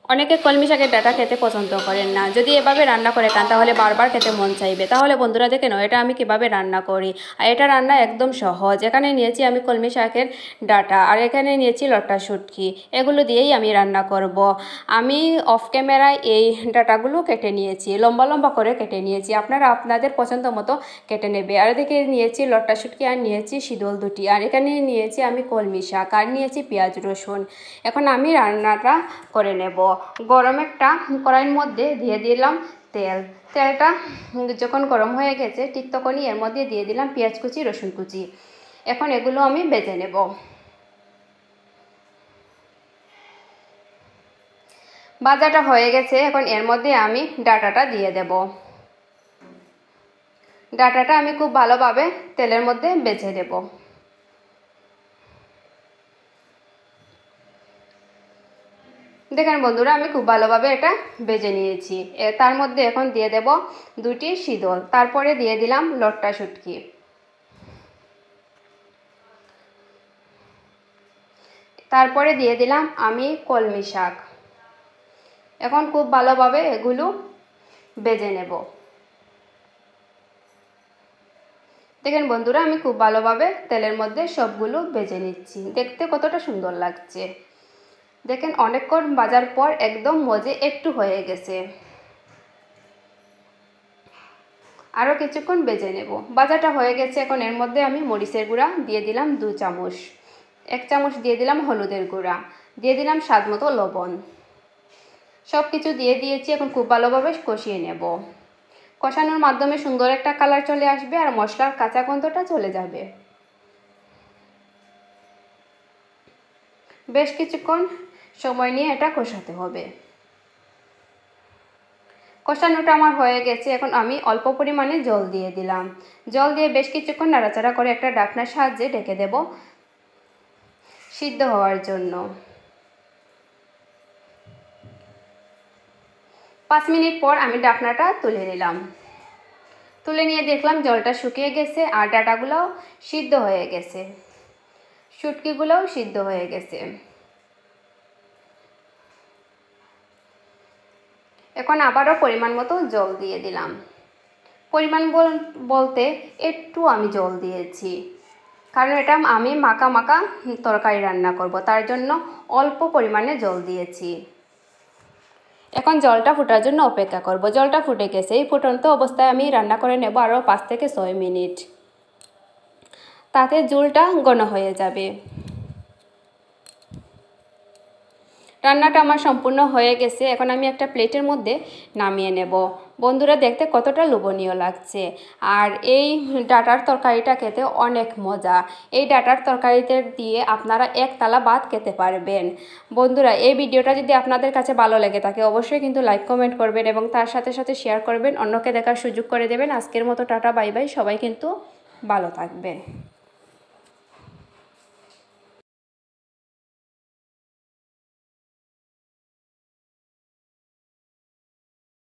অনেকে কলমি শাকের ডাঁটা খেতে পছন্দ করেন না। যদি এভাবে রান্না করে খান তাহলে বারবার খেতে মন চাইবে। তাহলে বন্ধুরা দেখে নাও এটা আমি কিভাবে রান্না করি। আর এটা রান্না একদম সহজ। এখানে নিয়েছি আমি কলমি শাকের ডাঁটা আর এখানে নিয়েছি লট্টা শুটকি। এগুলো দিয়েই আমি রান্না করব। আমি অফ ক্যামেরায় এই ডাঁটাগুলো কেটে নিয়েছি, লম্বা লম্বা করে কেটে নিয়েছি। আপনারা আপনাদের পছন্দ মতো কেটে নেবে। আর এদিকে নিয়েছি লট্টা শুটকি আর নিয়েছি শীতল দুটি। আর এখানে নিয়েছি আমি কলমি শাক আর নিয়েছি পেঁয়াজ রসুন। এখন আমি রান্নাটা করে নেব। গরম একটা কড়াইয়ের মধ্যে দিয়ে দিলাম তেলটা যখন গরম হয়ে গেছে ঠিক তখনই এর মধ্যে দিয়ে দিলাম পেঁয়াজ কুচি, রসুন কুচি। এখন এগুলো আমি ভেজে নেব। ভাজাটা হয়ে গেছে, এখন এর মধ্যে আমি ডাঁটাটা দিয়ে দেব। ডাঁটাটা আমি খুব ভালোভাবে তেলের মধ্যে ভেজে দেব। দেখেন বন্ধুরা, আমি খুব ভালোভাবে এটা ভেজে নিয়েছি। তার মধ্যে এখন দিয়ে দেব দুটি শীতল, তারপরে দিয়ে দিলাম লট্টা শুটকি, তারপরে দিয়ে দিলাম আমি কলমি শাক। এখন খুব ভালোভাবে এগুলো ভেজে নেব। দেখেন বন্ধুরা, আমি খুব ভালোভাবে তেলের মধ্যে সবগুলো ভেজে নিচ্ছি। দেখতে কতটা সুন্দর লাগছে। দেখেন অনেকক্ষণ ভাজার পর একদম মজে একটু হয়ে গেছে। আরও কিছুক্ষণ ভেজে নেব। ভাজাটা হয়ে গেছে, এখন এর মধ্যে আমি মরিচের গুঁড়া দিয়ে দিলাম 2 চামচ, 1 চামচ দিয়ে দিলাম হলুদের গুঁড়া, দিয়ে দিলাম স্বাদ মতো লবণ। সব কিছু দিয়ে দিয়েছি। এখন খুব ভালোভাবে কষিয়ে নেব। কষানোর মাধ্যমে সুন্দর একটা কালার চলে আসবে আর মশলার কাঁচা গন্ধটা চলে যাবে। বেশ কিছুক্ষণ সময় নিয়ে এটা কষাতে হবে। কষানোটা আমার হয়ে গেছে, এখন আমি অল্প পরিমাণে জল দিয়ে দিলাম। জল দিয়ে বেশ কিছুক্ষণ নাড়াচাড়া করে একটা ঢাকনার সাহায্যে ঢেকে দেব সিদ্ধ হওয়ার জন্য। 5 মিনিট পর আমি ঢাকনাটা তুলে নিলাম। তুলে নিয়ে দেখলাম জলটা শুকিয়ে গেছে আর ডাঁটাগুলোও সিদ্ধ হয়ে গেছে, শুটকিগুলোও সিদ্ধ হয়ে গেছে। এখন আবারও পরিমাণ মতো জল দিয়ে দিলাম। পরিমাণ বলতে একটু আমি জল দিয়েছি, কারণ এটা আমি মাখা মাখা তরকারি রান্না করব, তার জন্য অল্প পরিমাণে জল দিয়েছি। এখন জলটা ফোটার জন্য অপেক্ষা করব। জলটা ফুটে গেছে, এই ফুটন্ত অবস্থায় আমি রান্না করে নেব আরও 5 থেকে 6 মিনিট। তাতে ঝোলটা ঘন হয়ে যাবে। রান্নাটা আমার সম্পূর্ণ হয়ে গেছে। এখন আমি একটা প্লেটের মধ্যে নামিয়ে নেব। বন্ধুরা, দেখতে কতটা লোভনীয় লাগছে। আর এই ডাঁটার তরকারিটা খেতে অনেক মজা। এই ডাঁটার তরকারিতে দিয়ে আপনারা এক থালা ভাত খেতে পারবেন। বন্ধুরা, এই ভিডিওটা যদি আপনাদের কাছে ভালো লেগে থাকে অবশ্যই কিন্তু লাইক কমেন্ট করবেন এবং তার সাথে সাথে শেয়ার করবেন, অন্যকে দেখার সুযোগ করে দেবেন। আজকের মতো টাটা, বাই বাই। সবাই কিন্তু ভালো থাকবেন।